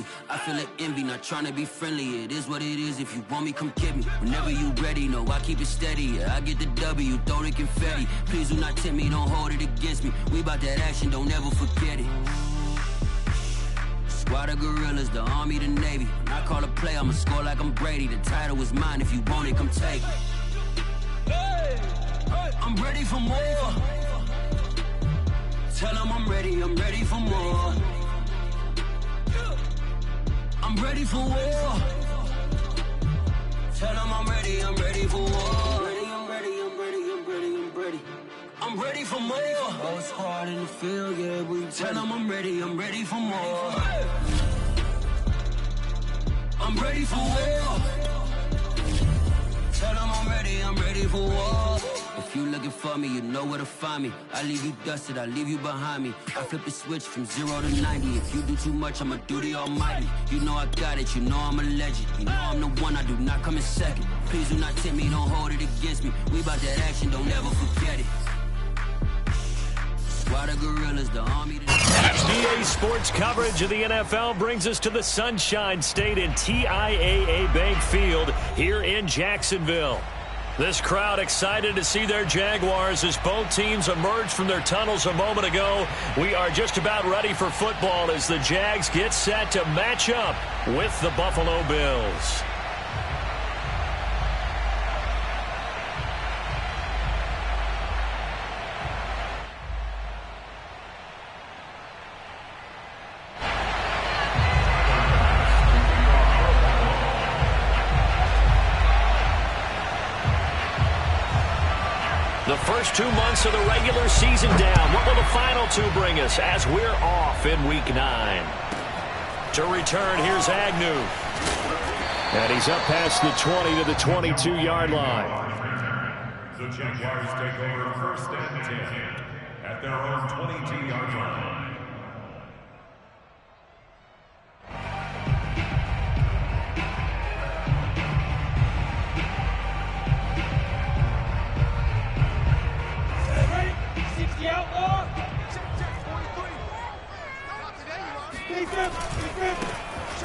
me. I feel an envy, not trying to be friendly. It is what it is. If you want me, come get me. Whenever you ready, no, I keep it steady. Yeah, I get the W, throw the confetti. Please do not tempt me, don't hold it against me. We bout that action, don't ever forget it. Squad of gorillas, the army, the navy. When I call a play, I'ma score like I'm Brady. The title is mine, if you want it, come take it. I'm ready for more. Tell them I'm ready for more. I'm ready for war. Tell them I'm ready for war. I'm ready for more. Whole squad in the field, yeah, we tell them I'm ready for more. I'm ready for war. Tell them I'm ready for war. If you looking for me, you know where to find me. I leave you dusted, I leave you behind me. I flip the switch from 0 to 90. If you do too much, I'ma do the almighty. You know I got it, you know I'm a legend. You know I'm the one, I do not come in second. Please do not tempt me, don't hold it against me. We bout that action, don't ever forget it. Squad of gorillas, the army. EA Sports coverage of the NFL brings us to the Sunshine State in TIAA Bank Field here in Jacksonville. This crowd excited to see their Jaguars as both teams emerged from their tunnels a moment ago. We are just about ready for football as the Jags get set to match up with the Buffalo Bills. The first 2 months of the regular season down. What will the final two bring us as we're off in Week 9? To return, here's Agnew. And he's up past the 20 to the 22-yard line. The Jaguars take over first and 10 at their own 22-yard line.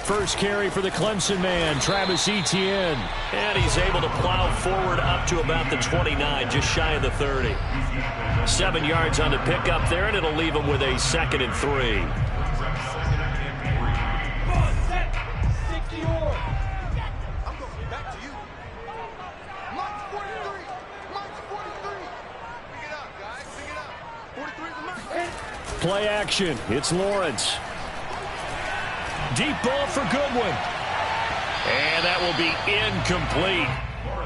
First carry for the Clemson man, Travis Etienne. And he's able to plow forward up to about the 29, just shy of the 30. 7 yards on the pickup there, and it'll leave him with a 2nd and 3. Play action. It's Lawrence. Deep ball for Goodwin. And that will be incomplete.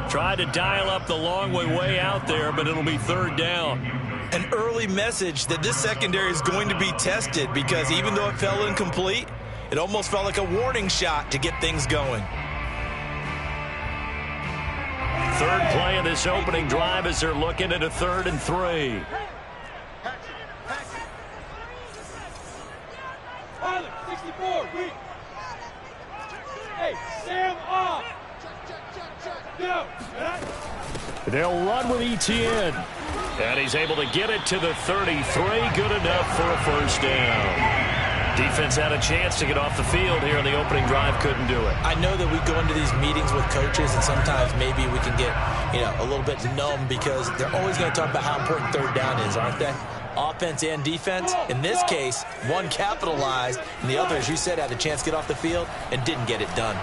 Tried to dial up the long way out there, but it'll be 3rd down. An early message that this secondary is going to be tested because even though it fell incomplete, it almost felt like a warning shot to get things going. 3rd play of this opening drive as they're looking at a 3rd and 3. They'll run with Etienne. And he's able to get it to the 33. Good enough for a 1st down. Defense had a chance to get off the field here in the opening drive. Couldn't do it. I know that we go into these meetings with coaches, and sometimes maybe we can get, a little bit numb because they're always going to talk about how important 3rd down is, aren't they? Offense and defense. In this case, one capitalized, and the other, as you said, had a chance to get off the field and didn't get it done.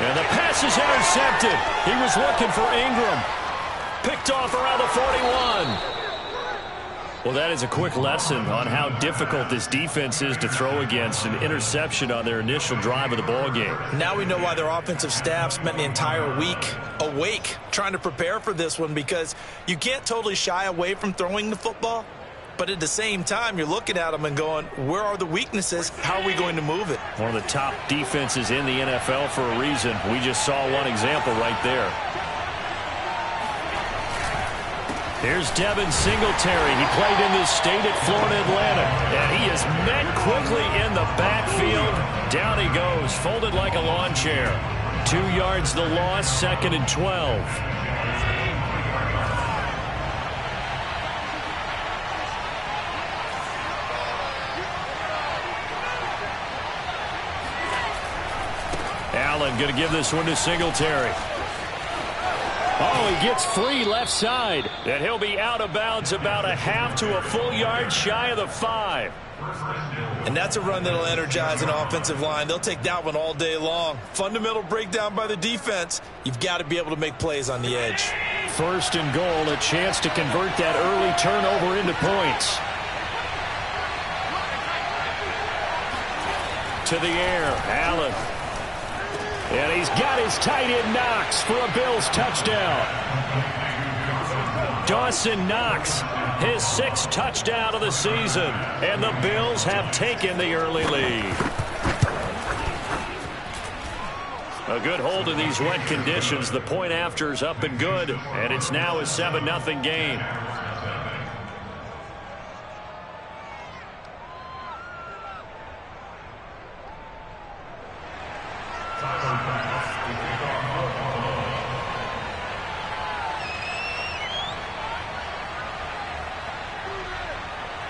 And the pass is intercepted. He was looking for Ingram. Picked off around the 41. Well, that is a quick lesson on how difficult this defense is to throw against. An interception on their initial drive of the ballgame. Now we know why their offensive staff spent the entire week awake trying to prepare for this one, because you can't totally shy away from throwing the football. But at the same time, you're looking at them and going, where are the weaknesses? How are we going to move it? One of the top defenses in the NFL for a reason. We just saw one example right there. Here's Devin Singletary. He played in this state at Florida Atlantic. And he is met quickly in the backfield. Down he goes, folded like a lawn chair. 2 yards the loss, 2nd and 12. Allen going to give this one to Singletary. Oh, he gets free left side. And he'll be out of bounds about a half to a full yard shy of the 5. And that's a run that'll energize an offensive line. They'll take that one all day long. Fundamental breakdown by the defense. You've got to be able to make plays on the edge. 1st and goal, a chance to convert that early turnover into points. To the air, Allen. And he's got his tight end Knox for a Bills touchdown. Dawson Knox, his 6th touchdown of the season. And the Bills have taken the early lead. A good hold in these wet conditions. The point after is up and good. And it's now a 7-0 game.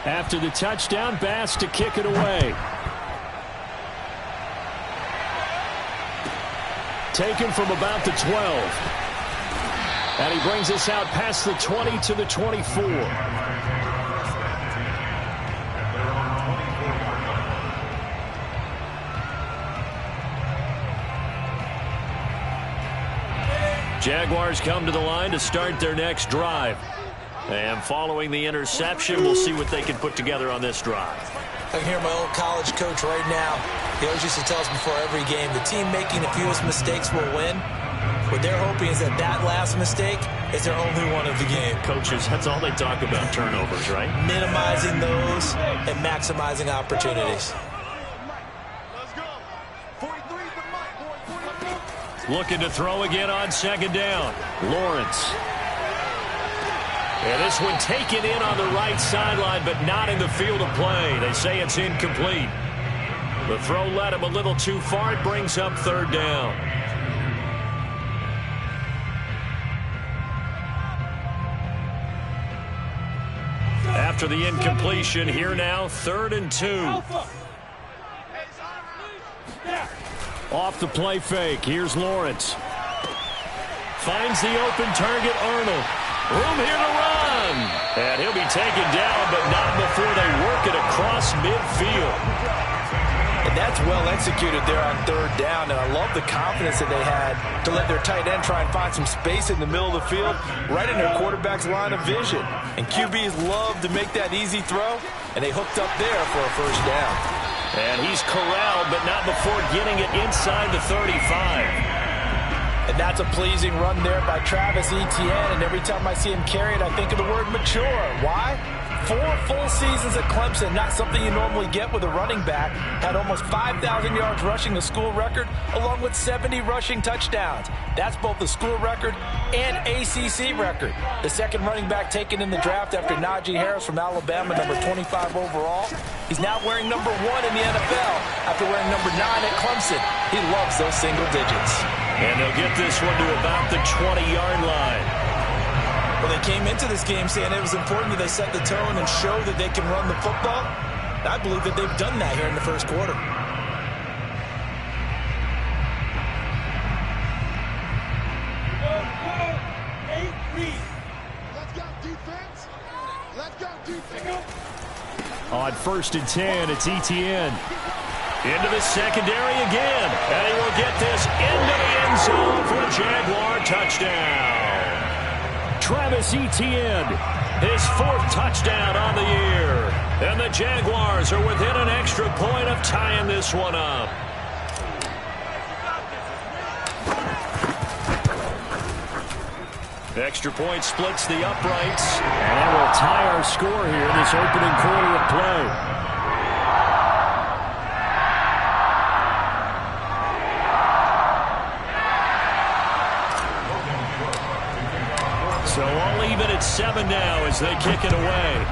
After the touchdown, Bass to kick it away. Taken from about the 12. And he brings us out past the 20 to the 24. Jaguars come to the line to start their next drive. And following the interception, we'll see what they can put together on this drive. I can hear my old college coach right now. He always used to tell us before every game, the team making the fewest mistakes will win. What they're hoping is that that last mistake is their only one of the game. Coaches, that's all they talk about, turnovers, right? Minimizing those and maximizing opportunities. Looking to throw again on 2nd down. Lawrence. And this one taken in on the right sideline, but not in the field of play. They say it's incomplete. The throw led him a little too far. It brings up 3rd down. After the incompletion, here now, 3rd and 2. Off the play fake. Here's Lawrence. Finds the open target, Arnold. Room here to run. And he'll be taken down, but not before they work it across midfield. And that's well executed there on 3rd down. And I love the confidence that they had to let their tight end try and find some space in the middle of the field, right in their quarterback's line of vision. And QBs love to make that easy throw, and they hooked up there for a 1st down. And he's corralled, but not before getting it inside the 35. And that's a pleasing run there by Travis Etienne. And every time I see him carry it, I think of the word mature. Why? 4 full seasons at Clemson, not something you normally get with a running back. Had almost 5,000 yards rushing, the school record, along with 70 rushing touchdowns. That's both the school record and ACC record. The 2nd running back taken in the draft after Najee Harris from Alabama, number 25 overall. He's now wearing number 1 in the NFL after wearing number 9 at Clemson. He loves those single digits. And they'll get this one to about the 20-yard line. Well, they came into this game saying it was important that they set the tone and show that they can run the football. I believe that they've done that here in the 1st quarter. Let's go, defense. Let's go, defense. On 1st and 10, it's Etienne. Into the secondary again. And he will get this into the end zone for a Jaguar touchdown. Travis Etienne, his 4th touchdown on the year. And the Jaguars are within an extra point of tying this one up. Extra point splits the uprights. And that will tie our score here in this opening quarter of play. So all even at 7 now as they kick it away.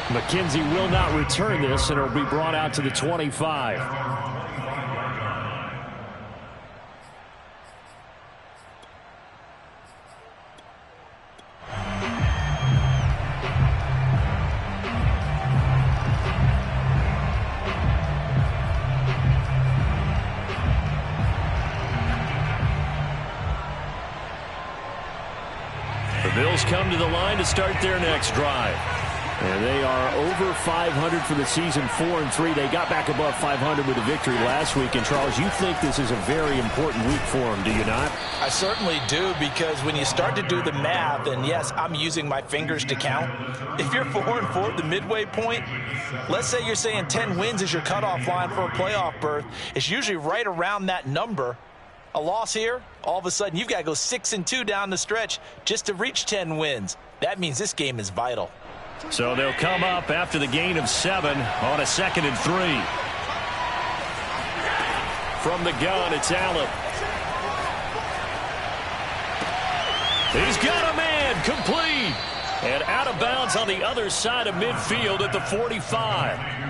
McKenzie will not return this, and it'll be brought out to the 25. Bills come to the line to start their next drive. And they are over 500 for the season, 4-3. They got back above 500 with a victory last week. And, Charles, you think this is a very important week for them, do you not? I certainly do, because when you start to do the math, and yes, I'm using my fingers to count. If you're 4-4 at the midway point, let's say you're saying 10 wins is your cutoff line for a playoff berth. It's usually right around that number. A loss here, all of a sudden you've got to go 6-2 down the stretch just to reach 10 wins. That means this game is vital. So they'll come up after the gain of 7 on a 2nd and 3. From the gun, it's Allen. He's got a man, complete. And out of bounds on the other side of midfield at the 45.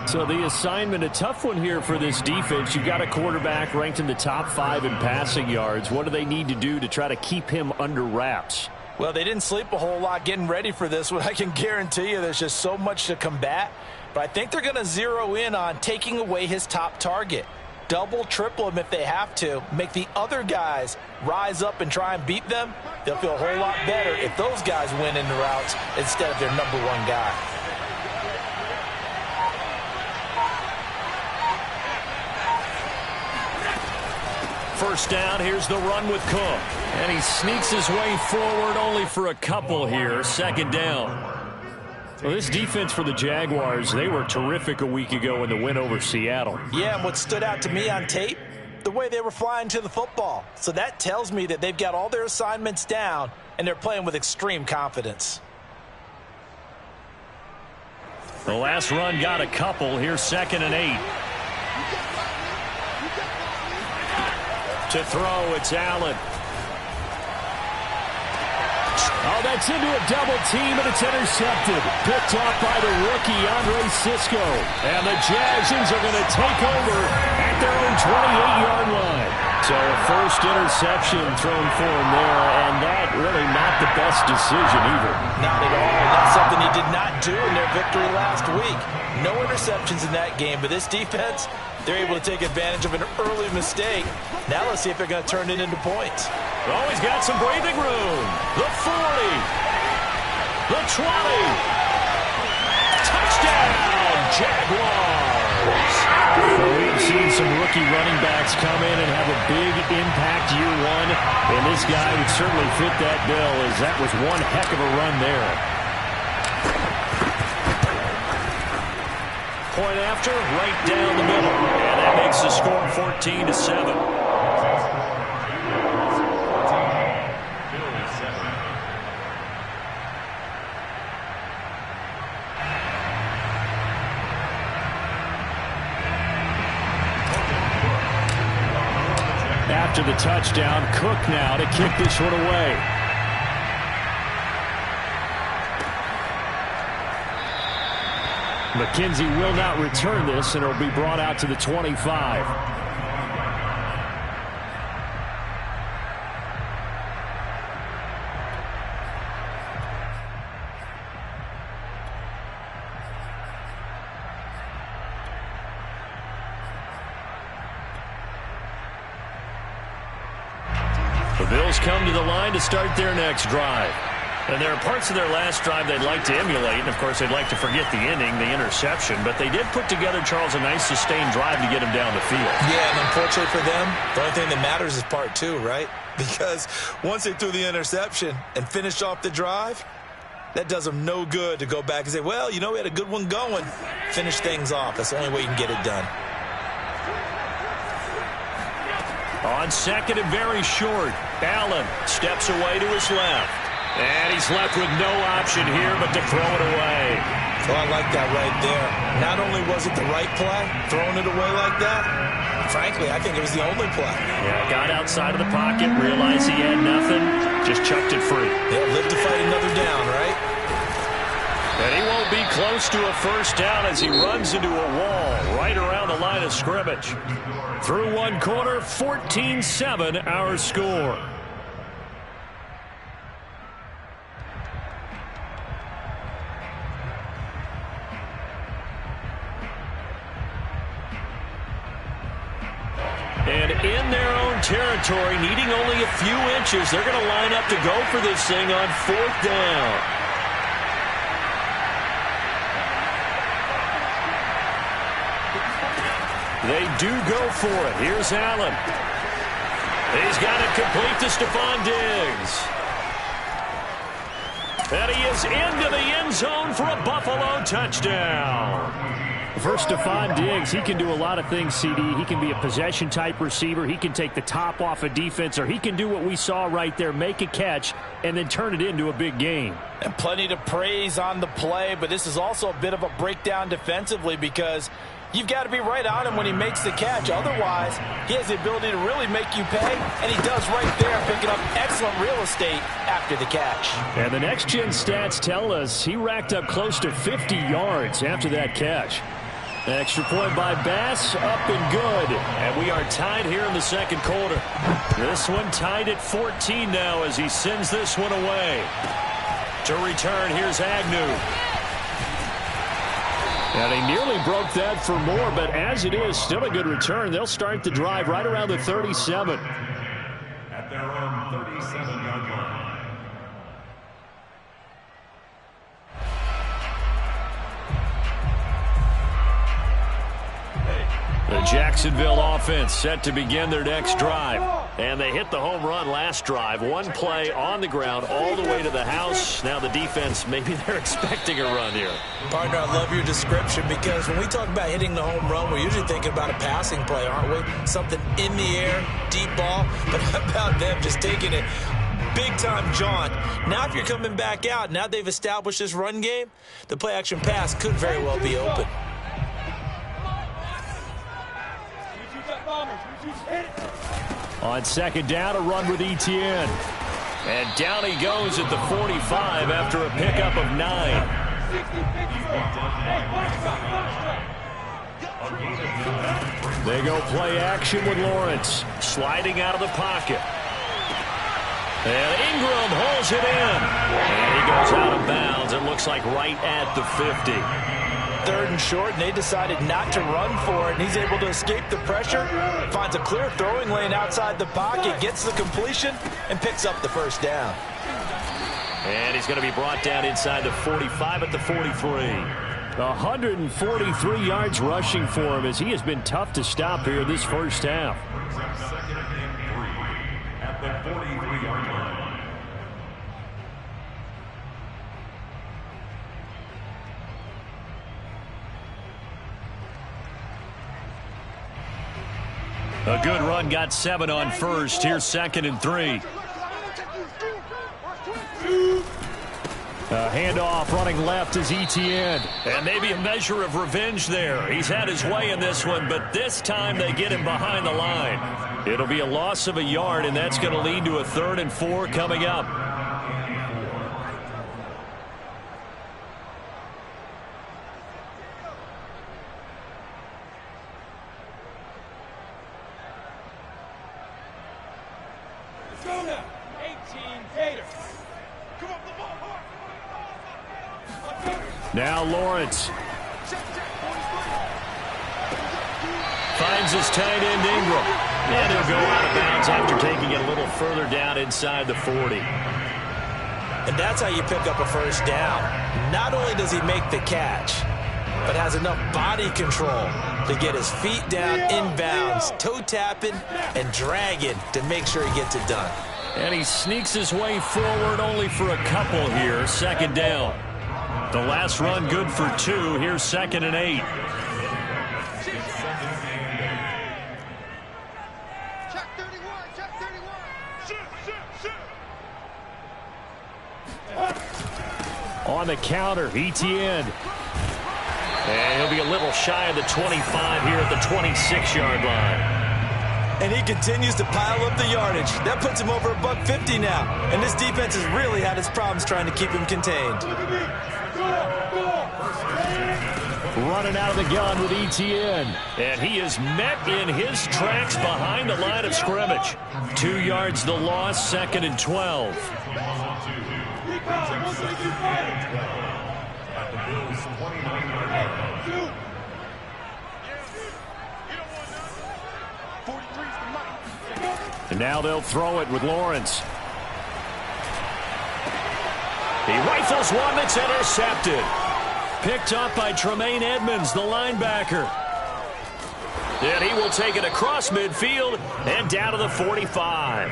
So the assignment, a tough one here for this defense. You've got a quarterback ranked in the top 5 in passing yards. What do they need to do to try to keep him under wraps? Well, they didn't sleep a whole lot getting ready for this one. I can guarantee you there's just so much to combat. But I think they're going to zero in on taking away his top target. Double, triple him if they have to. Make the other guys rise up and try and beat them. They'll feel a whole lot better if those guys win in the routes instead of their number 1 guy. First down, here's the run with Cook. And he sneaks his way forward only for a couple here. 2nd down. Well, this defense for the Jaguars, they were terrific a week ago in the win over Seattle. Yeah, and what stood out to me on tape, the way they were flying to the football. So that tells me that they've got all their assignments down, and they're playing with extreme confidence. The last run got a couple. Here's 2nd and 8. To throw, it's Allen. Oh, that's into a double team, and it's intercepted. Picked off by the rookie, Andre Sisco. And the Jags are going to take over at their own 28-yard line. So a first interception thrown for him there, and that really not the best decision either. Not at all. That's something he did not do in their victory last week. No interceptions in that game, but this defense, they're able to take advantage of an early mistake. Now let's see if they're going to turn it into points. Oh, he's got some breathing room. The 40. The 20. Touchdown, Jaguars. Well, we've seen some rookie running backs come in and have a big impact year 1, and this guy would certainly fit that bill, as that was one heck of a run there. Point after, right down the middle. And that makes the score 14-7. After the touchdown, Cook now to kick this one away. McKenzie will not return this, and it'll be brought out to the 25. The Bills come to the line to start their next drive. And there are parts of their last drive they'd like to emulate, and, of course, they'd like to forget the ending, the interception. But they did put together, Charles, a nice sustained drive to get him down the field. Yeah, and unfortunately for them, the only thing that matters is part 2, right? Because once they threw the interception and finished off the drive, that does them no good to go back and say, well, you know, we had a good one going. Finish things off. That's the only way you can get it done. On 2nd and very short, Allen steps away to his left. And he's left with no option here but to throw it away. Well, I like that right there. Not only was it the right play, throwing it away like that, frankly, I think it was the only play. Yeah, got outside of the pocket, realized he had nothing, just chucked it free. Yeah, live to fight another down, right? And he won't be close to a first down as he runs into a wall right around the line of scrimmage. Through one quarter, 14-7 our score. And in their own territory, needing only a few inches. They're going to line up to go for this thing on 4th down. They do go for it. Here's Allen. He's got it complete to Stephon Diggs. And he is into the end zone for a Buffalo touchdown. For Stephon Diggs, he can do a lot of things, CD. He can be a possession-type receiver. He can take the top off a defense, or he can do what we saw right there, make a catch, and then turn it into a big game. And plenty to praise on the play, but this is also a bit of a breakdown defensively because you've got to be right on him when he makes the catch. Otherwise, he has the ability to really make you pay, and he does right there, picking up excellent real estate after the catch. And the next-gen stats tell us he racked up close to 50 yards after that catch. Extra point by Bass, up and good. And we are tied here in the second quarter. This one tied at 14 now as he sends this one away. To return, here's Agnew. And he nearly broke that for more, but as it is, still a good return. They'll start the drive right around the 37. At their own 37-yard line. The Jacksonville offense set to begin their next drive. And they hit the home run last drive. One play on the ground all the way to the house. Now the defense, maybe they're expecting a run here. Partner, I love your description because when we talk about hitting the home run, we're usually thinking about a passing play, aren't we? Something in the air, deep ball. But how about them just taking it big-time jaunt? Now if you're coming back out, now they've established this run game, the play-action pass could very well be open. On second down, a run with Etienne. And down he goes at the 45 after a pickup of 9. They go play action with Lawrence. Sliding out of the pocket. And Ingram holds it in. And he goes out of bounds. It looks like right at the 50. 3rd and short, and they decided not to run for it, and he's able to escape the pressure, finds a clear throwing lane outside the pocket, gets the completion, and picks up the first down. And he's going to be brought down inside the 45 at the 43. 143 yards rushing for him as he has been tough to stop here this first half. Second and 3 at the 43-yard line. A good run, got 7 on first. Here's 2nd and 3. A handoff running left is Etienne. And maybe a measure of revenge there. He's had his way in this one, but this time they get him behind the line. It'll be a loss of a yard, and that's going to lead to a 3rd and 4 coming up. Now Lawrence. Finds his tight end Ingram. And he'll go out of bounds after taking it a little further down inside the 40. And that's how you pick up a first down. Not only does he make the catch, but has enough body control to get his feet down inbounds, toe tapping and dragging to make sure he gets it done. And he sneaks his way forward only for a couple here. 2nd down. The last run good for 2. Here's 2nd and 8. Check 31, check 31. On the counter, Etienne. And he'll be a little shy of the 25 here at the 26-yard line. And he continues to pile up the yardage. That puts him over $150 now. And this defense has really had its problems trying to keep him contained. Running out of the gun with Etienne. And he is met in his tracks behind the line of scrimmage. 2 yards the loss, 2nd and 12. Now they'll throw it with Lawrence. He rifles one that's intercepted. Picked up by Tremaine Edmonds, the linebacker. And he will take it across midfield and down to the 45.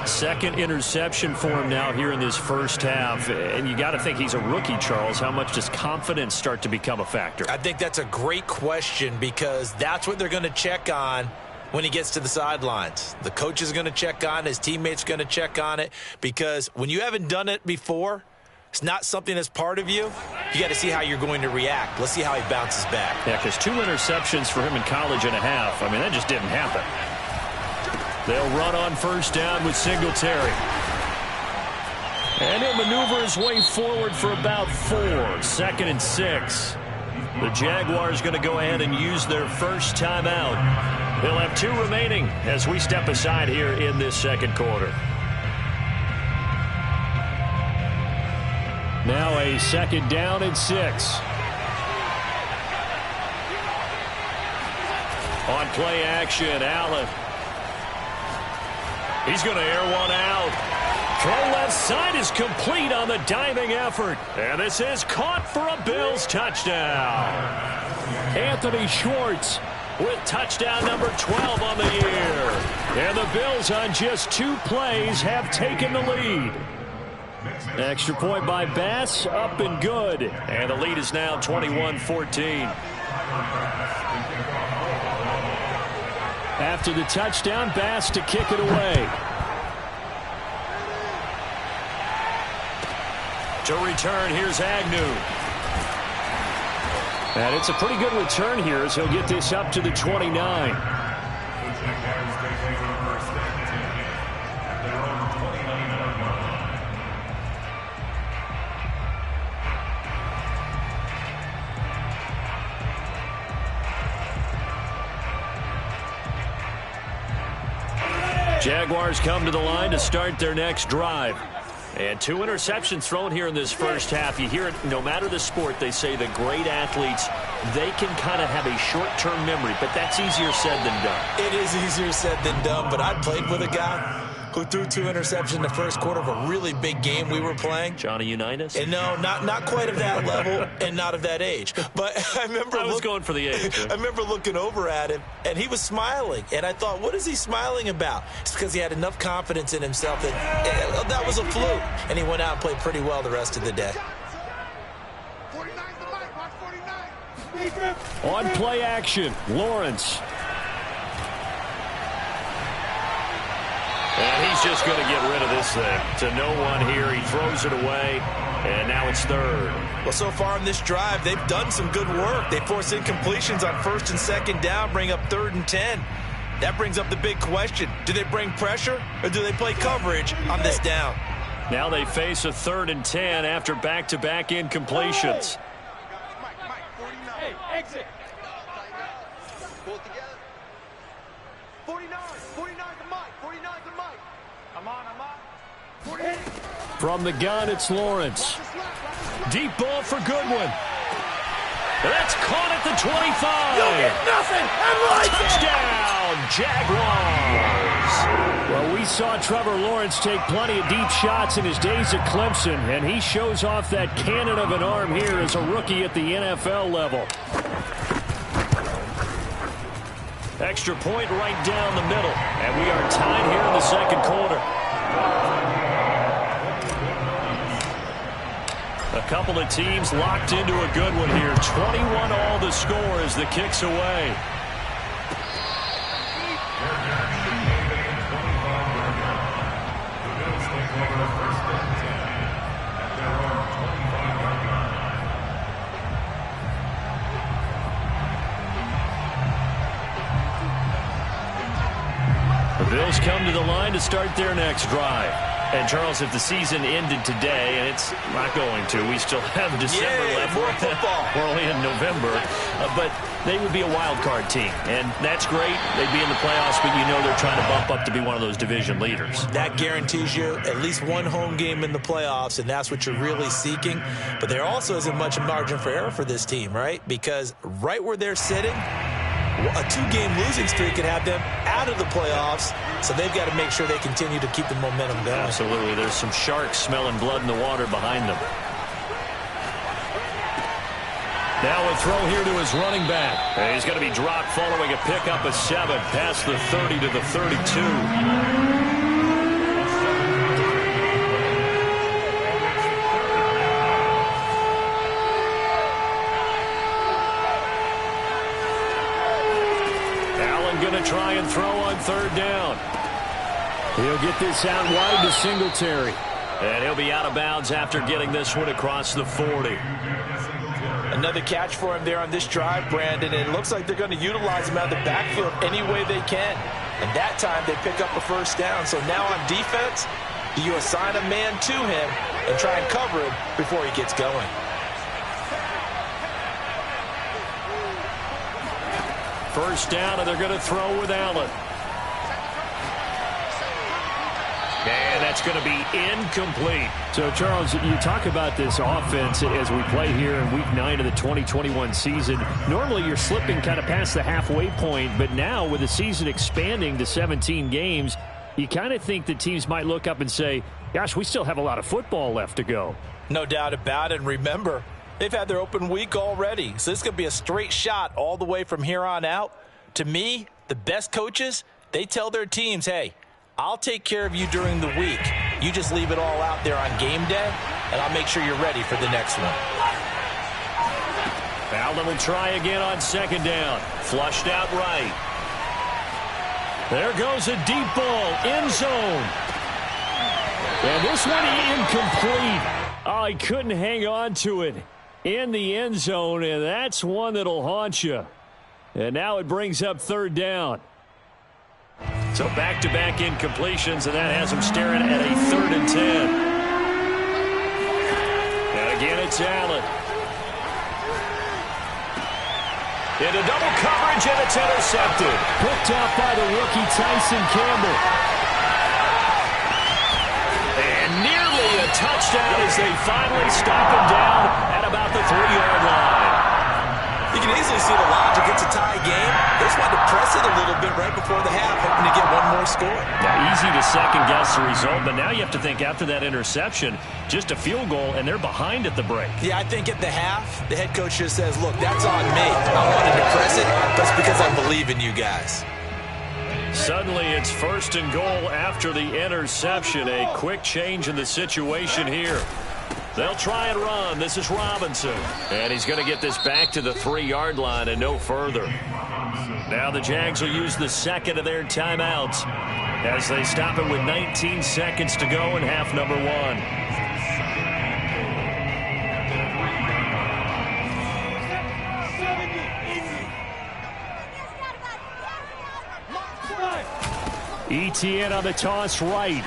Second interception for him now here in this first half. And you got to think he's a rookie, Charles. How much does confidence start to become a factor? I think that's a great question because that's what they're going to check on when he gets to the sidelines. The coach is going to check on it. His teammates going to check on it because when you haven't done it before, it's not something that's part of you. You got to see how you're going to react. Let's see how he bounces back. Yeah, because 2 interceptions for him in college and a half. I mean, that just didn't happen. They'll run on first down with Singletary. And he'll maneuver his way forward for about 4. 2nd and 6. The Jaguars going to go ahead and use their first timeout. They'll have 2 remaining as we step aside here in this second quarter. Now a 2nd down and 6. On play action, Allen. He's going to air one out. Throw left side is complete on the diving effort. And this is caught for a Bills touchdown. Anthony Schwartz with touchdown number 12 on the year. And the Bills on just 2 plays have taken the lead. Extra point by Bass, up and good. And the lead is now 21-14. After the touchdown, Bass to kick it away. To return, here's Agnew. And it's a pretty good return here as he'll get this up to the 29. Jaguars come to the line to start their next drive. And 2 interceptions thrown here in this first half. You hear it, no matter the sport, they say the great athletes, they can kind of have a short-term memory, but that's easier said than done. It is easier said than done, but I played with a guy who threw 2 interceptions in the first quarter of a really big game we were playing. Johnny Unitas? And no, not quite of that level and not of that age. But I remember I was going for the age. I remember looking over at him, and he was smiling. And I thought, what is he smiling about? It's because he had enough confidence in himself that that was a fluke. And he went out and played pretty well the rest of the day. On play action, Lawrence. And he's just going to get rid of this thing. To no one here. He throws it away. And now it's 3rd. Well, so far in this drive, they've done some good work. They force incompletions on 1st and 2nd down, bring up 3rd and 10. That brings up the big question. Do they bring pressure or do they play coverage on this down? Now they face a 3rd and 10 after back-to-back incompletions. Hey, exit. Pull it together. 49 the mic. 49 the mic. I'm on. 48. From the gun, it's Lawrence. Deep ball for Goodwin. That's caught at the 25. You'll get nothing. Touchdown, Jaguars. Well, we saw Trevor Lawrence take plenty of deep shots in his days at Clemson, and he shows off that cannon of an arm here as a rookie at the NFL level. Extra point right down the middle, and we are tied here in the second quarter. A couple of teams locked into a good one here. 21 all the score as the kick's away. The Bills come to the line to start their next drive. And, Charles, if the season ended today, and it's not going to, we still have December left. More football. We're only in November. But they would be a wild card team. And that's great. They'd be in the playoffs, but you know they're trying to bump up to be one of those division leaders. That guarantees you at least one home game in the playoffs, and that's what you're really seeking. But there also isn't much margin for error for this team, right? Because right where they're sitting, a 2-game losing streak could have them out of the playoffs, so they've got to make sure they continue to keep the momentum going. Absolutely. There's some sharks smelling blood in the water behind them. Now a throw here to his running back. And he's going to be dropped following a pickup of 7 past the 30 to the 32. Going to try and throw on 3rd down. He'll get this out wide to Singletary. And he'll be out of bounds after getting this one across the 40. Another catch for him there on this drive, Brandon. And it looks like they're going to utilize him out of the backfield any way they can. And that time they pick up a 1st down. So now on defense, do you assign a man to him and try and cover him before he gets going? First down, and they're going to throw with Allen. And that's going to be incomplete. So, Charles, you talk about this offense as we play here in Week 9 of the 2021 season. Normally, you're slipping kind of past the halfway point, but now with the season expanding to 17 games, you kind of think that teams might look up and say, gosh, we still have a lot of football left to go. No doubt about it. And remember, they've had their open week already, so this is going to be a straight shot all the way from here on out. To me, the best coaches, they tell their teams, hey, I'll take care of you during the week. You just leave it all out there on game day, and I'll make sure you're ready for the next one. Allen will try again on 2nd down. Flushed out right. There goes a deep ball, end zone. And this one incomplete. Oh, he couldn't hang on to it in the end zone, and that's one that'll haunt you. And now it brings up 3rd down. So back-to-back incompletions, and that has him staring at a 3rd and 10. And again, it's Allen. Into double coverage, and it's intercepted. Picked up by the rookie Tyson Campbell. And nearly a touchdown as they finally stop him down at about the 3-yard line. You can easily see the logic. It's a tie game. They just wanted to press it a little bit right before the half, hoping to get one more score. Now, easy to second-guess the result, but now you have to think after that interception, just a field goal, and they're behind at the break. Yeah, I think at the half, the head coach just says, look, that's on me. I wanted to press it. That's because I believe in you guys. Suddenly, it's 1st and goal after the interception. A quick change in the situation here. They'll try and run. This is Robinson. And he's going to get this back to the 3-yard line and no further. Now the Jags will use the 2nd of their timeouts as they stop it with 19 seconds to go in half number 1. ETN on the toss right.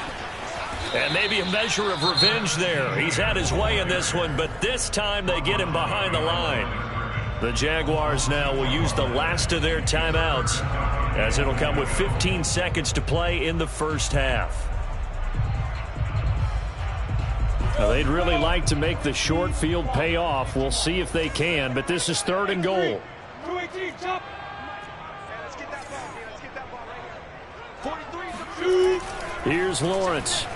And maybe a measure of revenge there. He's had his way in this one, but this time they get him behind the line. The Jaguars now will use the last of their timeouts as it'll come with 15 seconds to play in the 1st half. Now, they'd really like to make the short field pay off. We'll see if they can, but this is 3rd and goal. Here's Lawrence.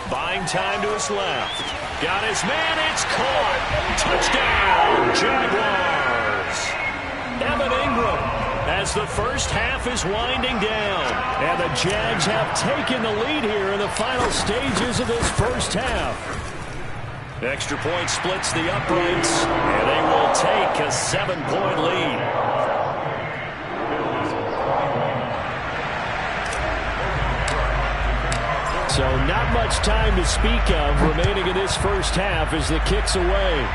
Buying time to his left. Got his man. It's caught. Touchdown, Jaguars. Evan Ingram as the 1st half is winding down. And the Jags have taken the lead here in the final stages of this 1st half. Extra point splits the uprights, and they will take a 7-point lead. So not much time to speak of remaining in this 1st half as the kick's away.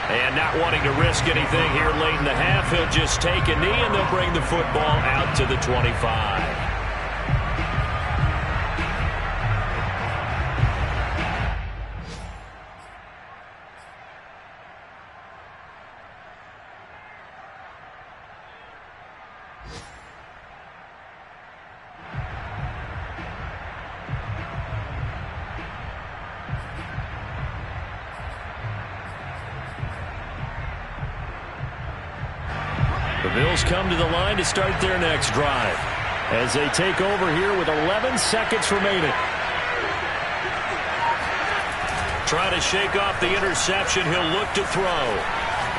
And not wanting to risk anything here late in the half, he'll just take a knee and they'll bring the football out to the 25. Bills come to the line to start their next drive as they take over here with 11 seconds remaining. Trying to shake off the interception. He'll look to throw.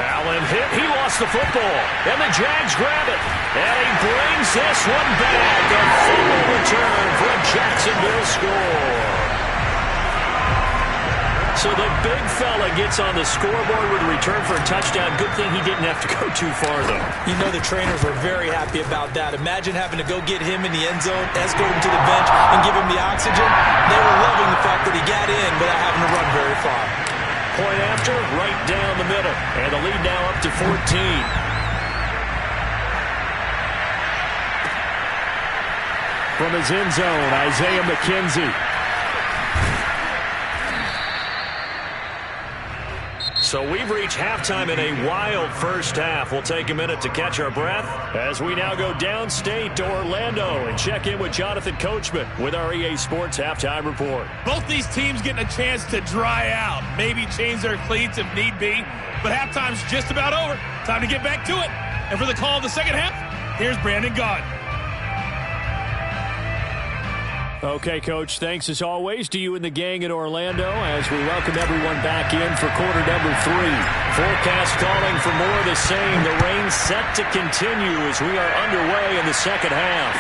Allen hit. He lost the football. And the Jags grab it. And he brings this one back. A fumble return for a Jacksonville score. So the big fella gets on the scoreboard with a return for a touchdown. Good thing he didn't have to go too far, though. You know the trainers were very happy about that. Imagine having to go get him in the end zone, escort him to the bench, and give him the oxygen. They were loving the fact that he got in without having to run very far. Point after, right down the middle. And the lead now up to 14. From his end zone, Isaiah McKenzie. So we've reached halftime in a wild first half. We'll take a minute to catch our breath as we now go downstate to Orlando and check in with Jonathan Coachman with our EA Sports Halftime Report. Both these teams getting a chance to dry out, maybe change their cleats if need be, but halftime's just about over. Time to get back to it. And for the call of the second half, here's Brandon Gaudin. Okay, Coach, thanks as always to you and the gang in Orlando as we welcome everyone back in for quarter number 3. Forecast calling for more of the same. The rain set to continue as we are underway in the second half.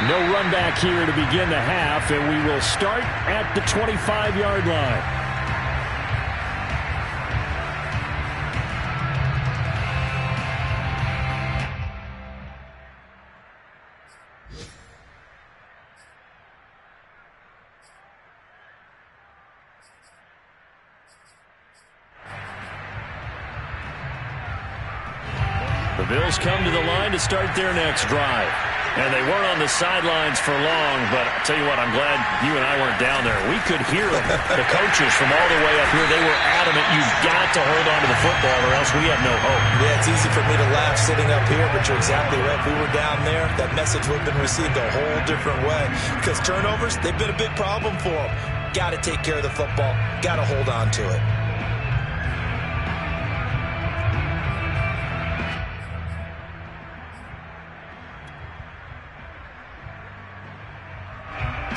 No run back here to begin the half, and we will start at the 25-yard line. The Bills come to the line to start their next drive. And they weren't on the sidelines for long, but I'll tell you what, I'm glad you and I weren't down there. We could hear them, the coaches from all the way up here. They were adamant, you've got to hold on to the football or else we have no hope. Yeah, it's easy for me to laugh sitting up here, but you're exactly right. If we were down there, that message would have been received a whole different way. Because turnovers, they've been a big problem for them. Got to take care of the football. Got to hold on to it.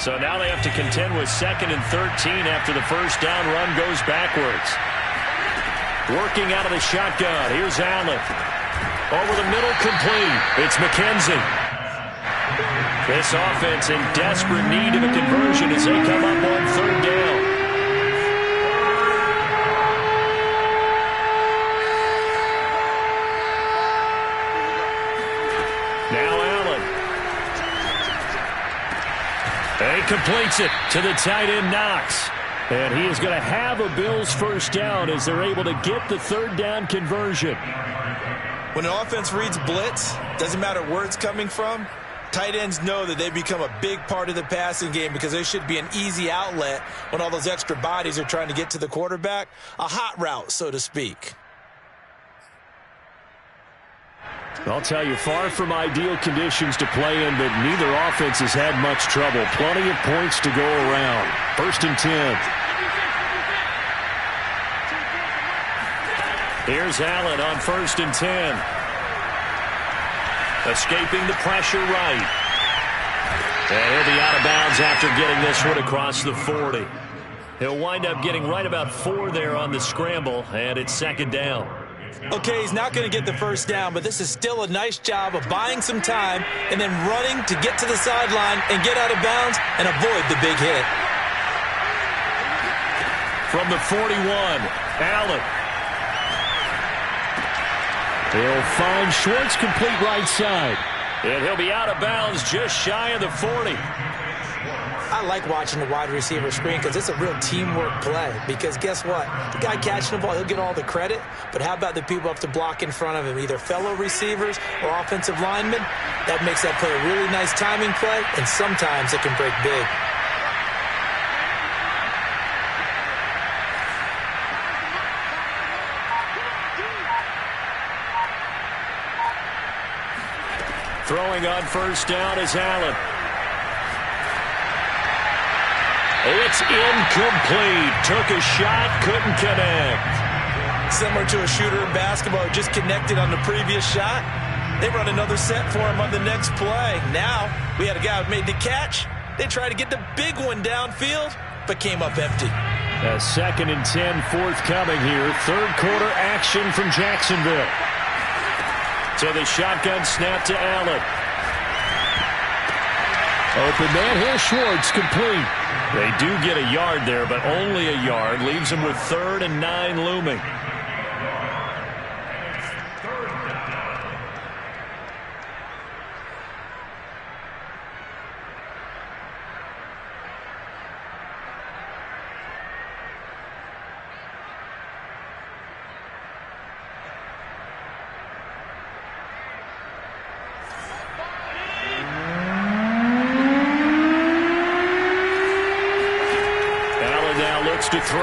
So now they have to contend with 2nd and 13 after the first down run goes backwards. Working out of the shotgun. Here's Allen. Over the middle, complete. It's McKenzie. This offense in desperate need of a conversion as they come up on 3rd down. Now Allen. And he completes it to the tight end, Knox. And he is going to have a Bills first down as they're able to get the 3rd down conversion. When an offense reads blitz, doesn't matter where it's coming from, tight ends know that they become a big part of the passing game because there should be an easy outlet when all those extra bodies are trying to get to the quarterback. A hot route, so to speak. I'll tell you, far from ideal conditions to play in, but neither offense has had much trouble. Plenty of points to go around. 1st and 10. Here's Allen on 1st and 10. Escaping the pressure right. And he'll be out of bounds after getting this one across the 40. He'll wind up getting right about 4 there on the scramble, and it's 2nd down. Okay, he's not going to get the first down, but this is still a nice job of buying some time and then running to get to the sideline and get out of bounds and avoid the big hit. From the 41, Allen. He'll find Schwartz, complete right side. And he'll be out of bounds just shy of the 40. I like watching the wide receiver screen because it's a real teamwork play. Because guess what? The guy catching the ball, he'll get all the credit. But how about the people up to block in front of him, either fellow receivers or offensive linemen? That makes that play a really nice timing play, and sometimes it can break big. Throwing on first down is Allen. It's incomplete. Took a shot, couldn't connect. Similar to a shooter in basketball who just connected on the previous shot. They run another set for him on the next play. Now, we had a guy who made the catch. They tried to get the big one downfield, but came up empty. A 2nd and 10 forthcoming here. Third quarter action from Jacksonville. So the shotgun snap to Allen. Open man, here's Schwartz, complete. They do get a yard there, but only a yard. Leaves them with 3rd and 9 looming. To throw.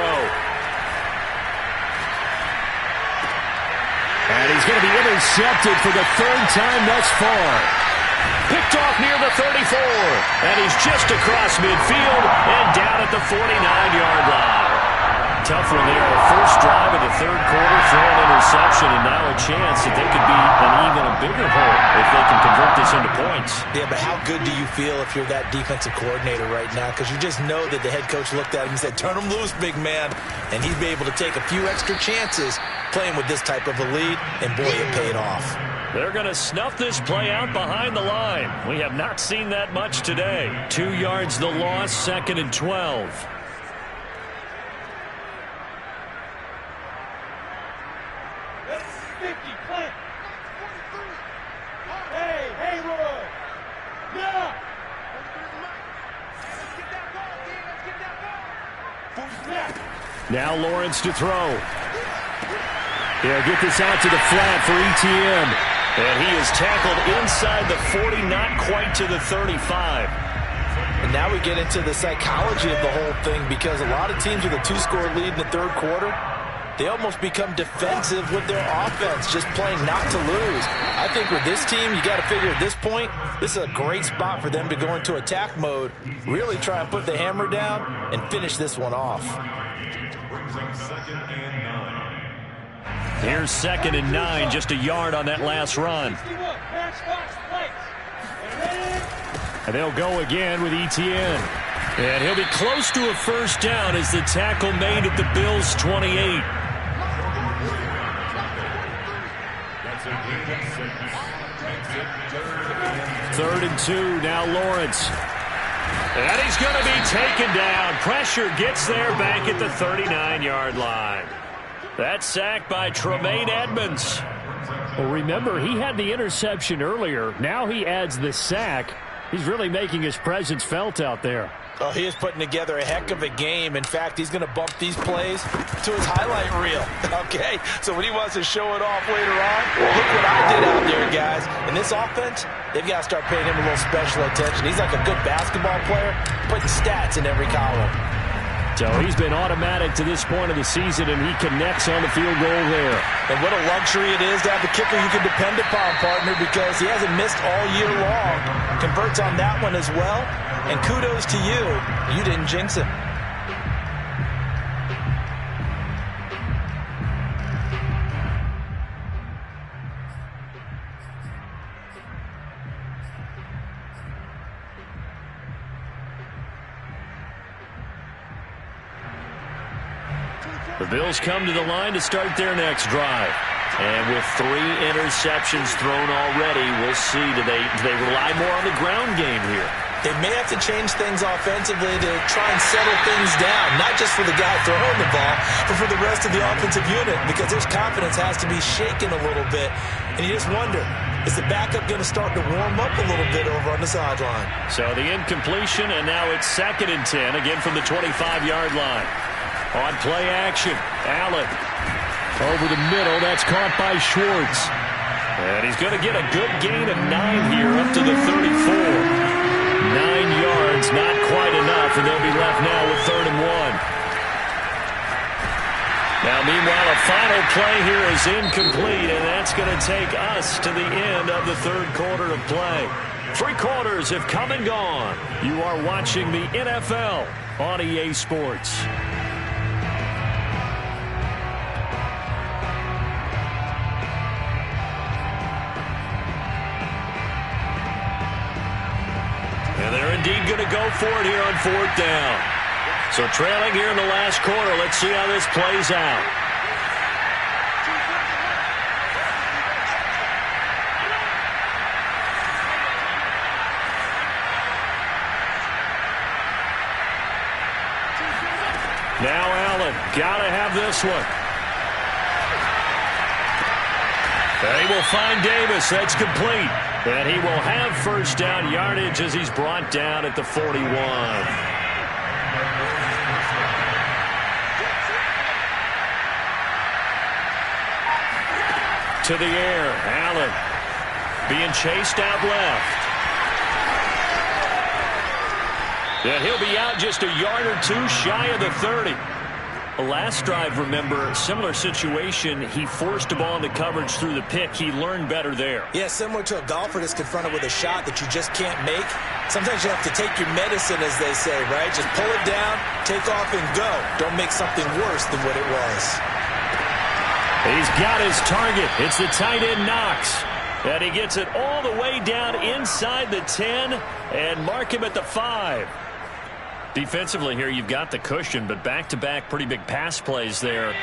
And he's going to be intercepted for the 3rd time thus far. Picked off near the 34. And he's just across midfield and down at the 49-yard line. Tough one there. First drive of the 3rd quarter, throw an interception, and now a chance that they could be an even a bigger hole if they can convert this into points. Yeah, but how good do you feel if you're that defensive coordinator right now? Because you just know that the head coach looked at him and said, turn him loose, big man. And he'd be able to take a few extra chances playing with this type of a lead, and boy, it paid off. They're going to snuff this play out behind the line. We have not seen that much today. 2 yards the loss, 2nd and 12. Now Lawrence to throw. He'll get this out to the flat for ETN. And he is tackled inside the 40, not quite to the 35. And now we get into the psychology of the whole thing, because a lot of teams with a 2-score lead in the 3rd quarter, they almost become defensive with their offense, just playing not to lose. I think with this team, you got to figure at this point, this is a great spot for them to go into attack mode, really try and put the hammer down and finish this one off. Here's 2nd and 9, just a yard on that last run. And they'll go again with ETN. And he'll be close to a first down as the tackle made at the Bills' 28. Third and 2, now Lawrence. And he's going to be taken down. Pressure gets there back at the 39-yard line. That sack by Tremaine Edmonds. Well, remember, he had the interception earlier. Now he adds the sack. He's really making his presence felt out there. Oh, he is putting together a heck of a game. In fact, he's going to bump these plays to his highlight reel. Okay, so when he wants to show it off later on, look what I did out there, guys. In this offense, they've got to start paying him a little special attention. He's like a good basketball player, putting stats in every column. So he's been automatic to this point of the season, and he connects on the field goal there. And what a luxury it is to have a kicker you can depend upon, partner, because he hasn't missed all year long. Converts on that one as well. And kudos to you. You didn't jinx him. The Bills come to the line to start their next drive. And with 3 interceptions thrown already, we'll see. Do they rely more on the ground game here? They may have to change things offensively to try and settle things down, not just for the guy throwing the ball, but for the rest of the offensive unit, because his confidence has to be shaken a little bit. And you just wonder, is the backup going to start to warm up a little bit over on the sideline? So the incompletion, and now it's 2nd and 10, again from the 25-yard line. On play action, Allen over the middle. That's caught by Schwartz. And he's going to get a good gain of 9 here up to the 34. 9 yards, not quite enough, and they'll be left now with 3rd and 1. Now, meanwhile, a final play here is incomplete, and that's going to take us to the end of the 3rd quarter of play. 3 quarters have come and gone. You are watching the NFL on EA Sports. indeed going to go for it here on 4th down. So trailing here in the last quarter. Let's see how this plays out. Now Allen, got to have this one. And he will find Davis. That's complete. And he will have first down yardage as he's brought down at the 41. To the air, Allen being chased out left. And he'll be out just a yard or two shy of the 30. The last drive, remember, similar situation. He forced the ball into coverage through the pick. He learned better there. Yeah, similar to a golfer that's confronted with a shot that you just can't make. Sometimes you have to take your medicine, as they say, right? Just pull it down, take off, and go. Don't make something worse than what it was. He's got his target. It's the tight end Knox. And he gets it all the way down inside the 10 and mark him at the 5. Defensively here, you've got the cushion, but back-to-back pretty big pass plays there.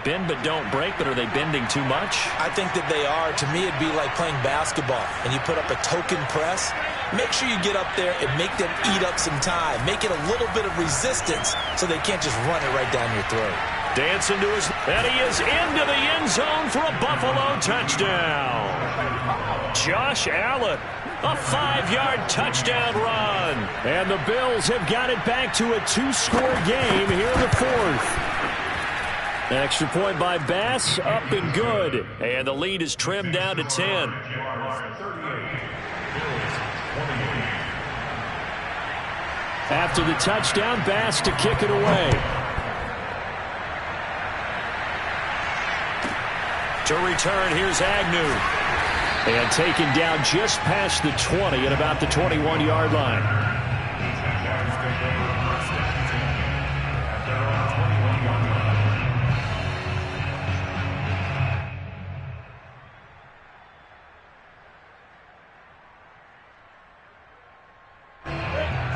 Bend but don't break, but are they bending too much? I think that they are. To me, it'd be like playing basketball, and you put up a token press. Make sure you get up there and make them eat up some time. Make it a little bit of resistance so they can't just run it right down your throat. Dancing to his, and he is into the end zone for a Buffalo touchdown. Josh Allen, a 5-yard touchdown run. And the Bills have got it back to a 2-score game here in the 4th. Extra point by Bass, up and good. And the lead is trimmed down to 10. After the touchdown, Bass to kick it away. To return, here's Agnew. And taken down just past the 20 at about the 21-yard line.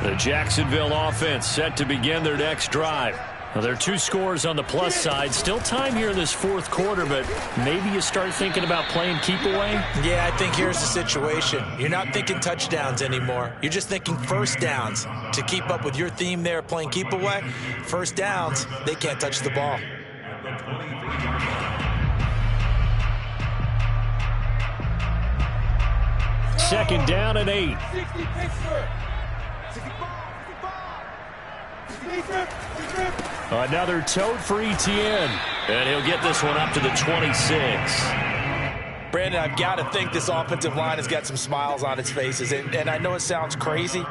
The Jacksonville offense set to begin their next drive. Well, there are 2 scores on the plus side. Still time here in this 4th quarter, but maybe you start thinking about playing keep away? Yeah, I think here's the situation. You're not thinking touchdowns anymore. You're just thinking first downs. To keep up with your theme there, playing keep away, first downs, they can't touch the ball. Second down and 8. Another tote for Etienne. And he'll get this one up to the 26. Brandon, I've got to think this offensive line has got some smiles on its faces. And I know it sounds crazy,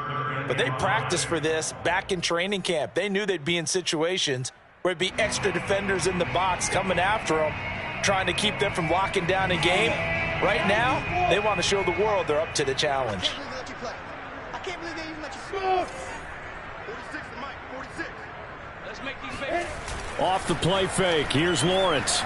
but they practiced for this back in training camp. They knew they'd be in situations where it'd be extra defenders in the box coming after them, trying to keep them from locking down a game. Right now, they want to show the world they're up to the challenge. I can't believe they even let you play. 46 to Mike, 46. Let's make these fakes. Off the play fake, here's Lawrence.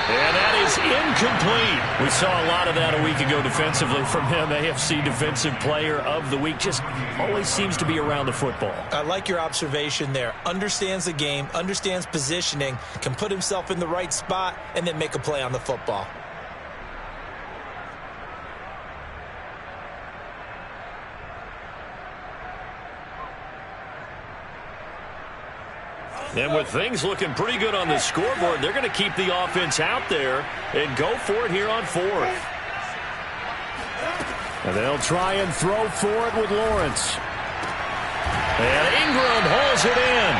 And that is incomplete. We saw a lot of that a week ago defensively from him. AFC Defensive Player of the Week. Just always seems to be around the football. I like your observation there. Understands the game, understands positioning, can put himself in the right spot, and then make a play on the football. And with things looking pretty good on the scoreboard, they're going to keep the offense out there and go for it here on 4th. And they'll try and throw for it with Lawrence. And Ingram hauls it in.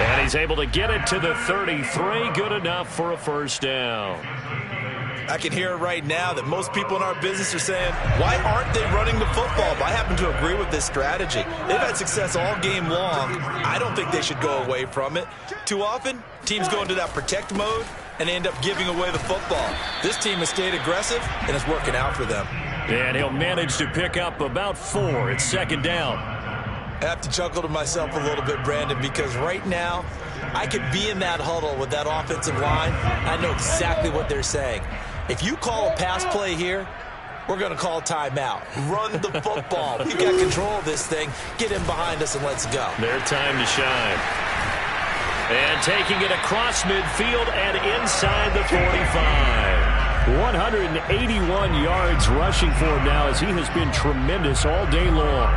And he's able to get it to the 33. Good enough for a first down. I can hear it right now that most people in our business are saying, why aren't they running the football? But I happen to agree with this strategy. They've had success all game long. I don't think they should go away from it. Too often, teams go into that protect mode and end up giving away the football. This team has stayed aggressive, and it's working out for them. And he'll manage to pick up about 4. It's second down. I have to chuckle to myself a little bit, Brandon, because right now, I could be in that huddle with that offensive line. I know exactly what they're saying. If you call a pass play here, we're going to call timeout. Run the football. We've got control of this thing. Get him behind us and let's go. Their time to shine. And taking it across midfield and inside the 45. 181 yards rushing for him now as he has been tremendous all day long.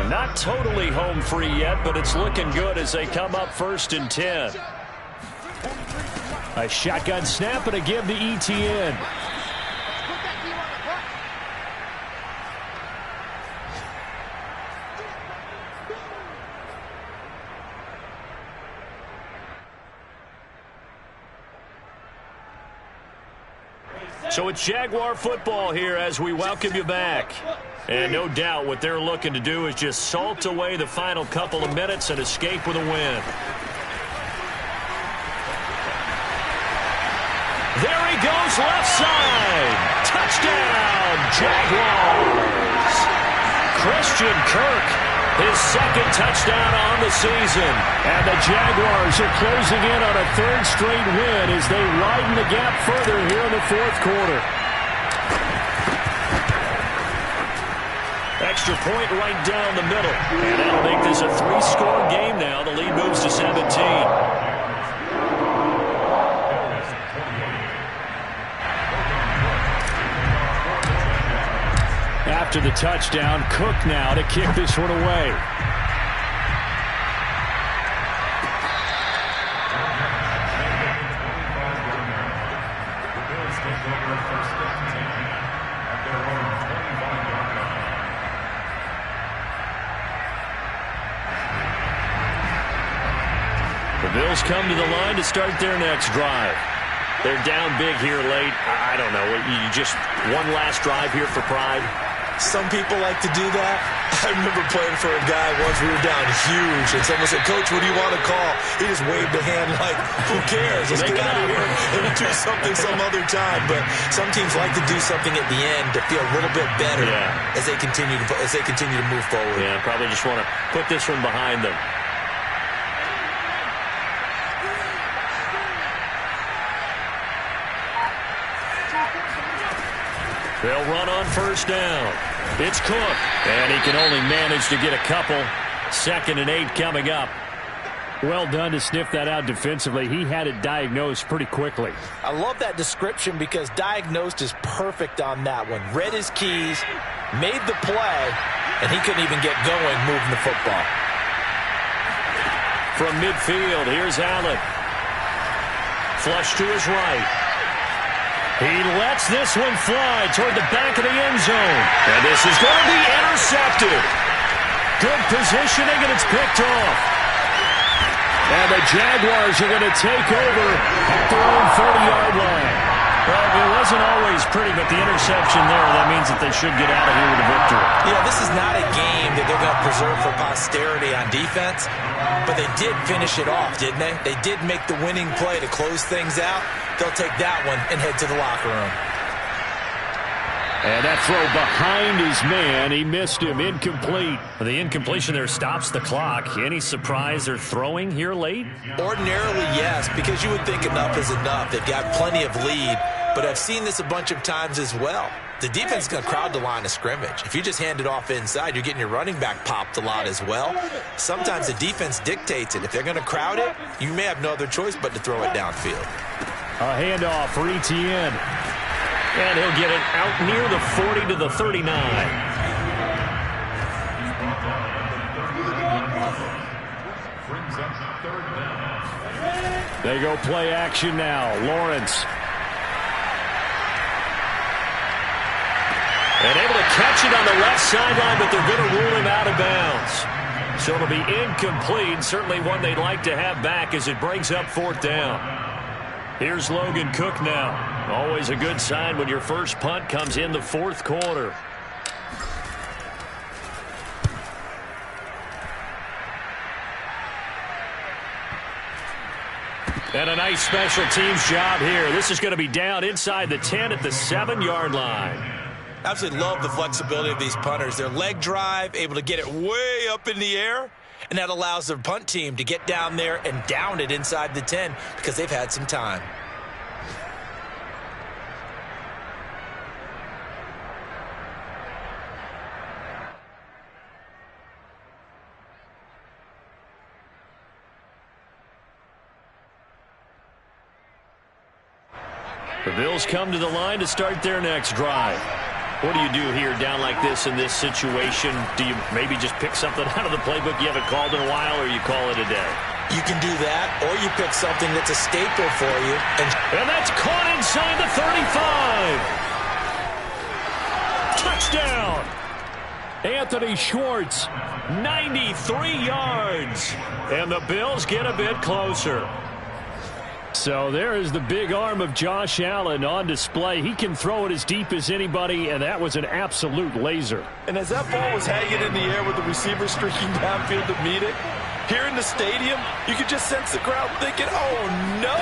Not totally home free yet, but it's looking good as they come up 1st and 10. A shotgun snap and a give to ETN. So it's Jaguar football here as we welcome you back. And no doubt what they're looking to do is just salt away the final couple of minutes and escape with a win. There he goes, left side. Touchdown, Jaguars. Christian Kirk, his 2nd touchdown on the season. And the Jaguars are closing in on a 3rd straight win as they widen the gap further here in the 4th quarter. Extra point right down the middle. And that'll make this a 3-score game now. The lead moves to 17. After the touchdown, Cook now to kick this one away. The Bills come to the line to start their next drive. They're down big here late. I don't know. You just one last drive here for pride. Some people like to do that. I remember playing for a guy once. We were down huge, and someone said, "Coach, what do you want to call?" He just waved a hand like, "Who cares? Let's get out of here and do something some other time." But some teams like to do something at the end to feel a little bit better as they continue to move forward. Yeah, probably just want to put this one behind them. They'll run on 1st down. It's Cook, and he can only manage to get a couple. 2nd and 8 coming up. Well done to sniff that out defensively. He had it diagnosed pretty quickly. I love that description because diagnosed is perfect on that one. Read his keys, made the play, and he couldn't even get going moving the football. From midfield, here's Allen. Flush to his right. He lets this one fly toward the back of the end zone. And this is going to be intercepted. Good positioning, and it's picked off. And the Jaguars are going to take over at their own 30-yard line. Well, it wasn't always pretty, but the interception there, that means that they should get out of here with a victory. Yeah, this is not a game that they're going to preserve for posterity on defense, but they did finish it off, didn't they? They did make the winning play to close things out. They'll take that one and head to the locker room. And that throw behind his man, he missed him, incomplete. The incompletion there stops the clock. Any surprise they're throwing here late? Ordinarily, yes, because you would think enough is enough. They've got plenty of lead, but I've seen this a bunch of times as well. The defense is going to crowd the line of scrimmage. If you just hand it off inside, you're getting your running back popped a lot as well. Sometimes the defense dictates it. If they're going to crowd it, you may have no other choice but to throw it downfield. A handoff for ETN. And he'll get it out near the 40 to the 39. They go play action now. Lawrence. And able to catch it on the left sideline, but they're going to rule him out of bounds. So it'll be incomplete. Certainly one they'd like to have back as it brings up 4th down. Here's Logan Cook now. Always a good sign when your first punt comes in the 4th quarter. And a nice special teams job here. This is going to be down inside the 10 at the 7-yard line. Absolutely love the flexibility of these punters. Their leg drive, able to get it way up in the air, and that allows their punt team to get down there and down it inside the 10 because they've had some time. The Bills come to the line to start their next drive. What do you do here down like this in this situation? Do you maybe just pick something out of the playbook you haven't called in a while, or you call it a day? You can do that, or you pick something that's a staple for you. And that's caught inside the 35. Touchdown. Anthony Schwartz, 93 yards. And the Bills get a bit closer. So there is the big arm of Josh Allen on display. He can throw it as deep as anybody, and that was an absolute laser. And as that ball was hanging in the air with the receiver streaking downfield to meet it, here in the stadium, you could just sense the crowd thinking, oh, no.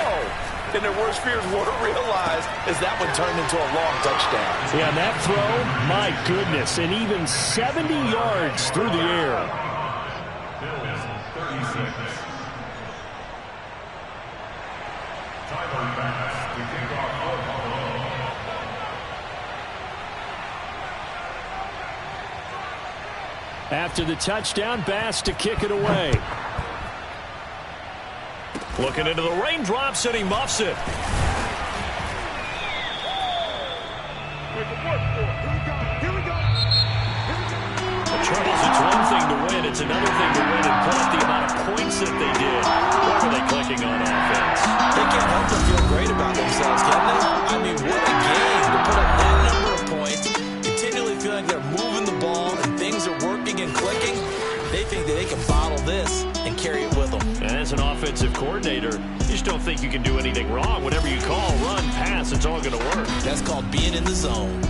And their worst fears wouldn't realize as that one turned into a long touchdown. Yeah, and that throw, my goodness, and even 70 yards through the air. Bills 36. Tyler Bass to kick off Buffalo. After the touchdown, Bass to kick it away. Looking into the raindrops, and he muffs it. The trouble is, it's one thing to win, it's another thing to win and put up the amount of points that they did. Where are they clicking on offense? They can't help but feel great about themselves, can they? I mean, what a game to put up that number of points, continually feeling like they're moving the ball and things are working and clicking. They think that they can bottle this and carry it with them. And as an offensive coordinator, you just don't think you can do anything wrong. Whatever you call, run, pass, it's all going to work. That's called being in the zone.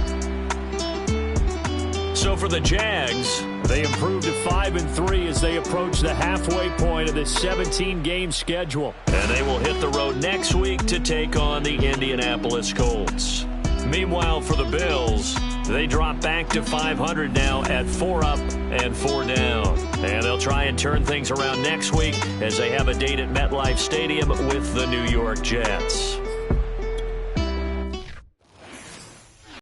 So for the Jags, they improved to 5-3 as they approach the halfway point of this 17-game schedule. And they will hit the road next week to take on the Indianapolis Colts. Meanwhile, for the Bills, they drop back to 500 now at 4 up and 4 down. And they'll try and turn things around next week as they have a date at MetLife Stadium with the New York Jets.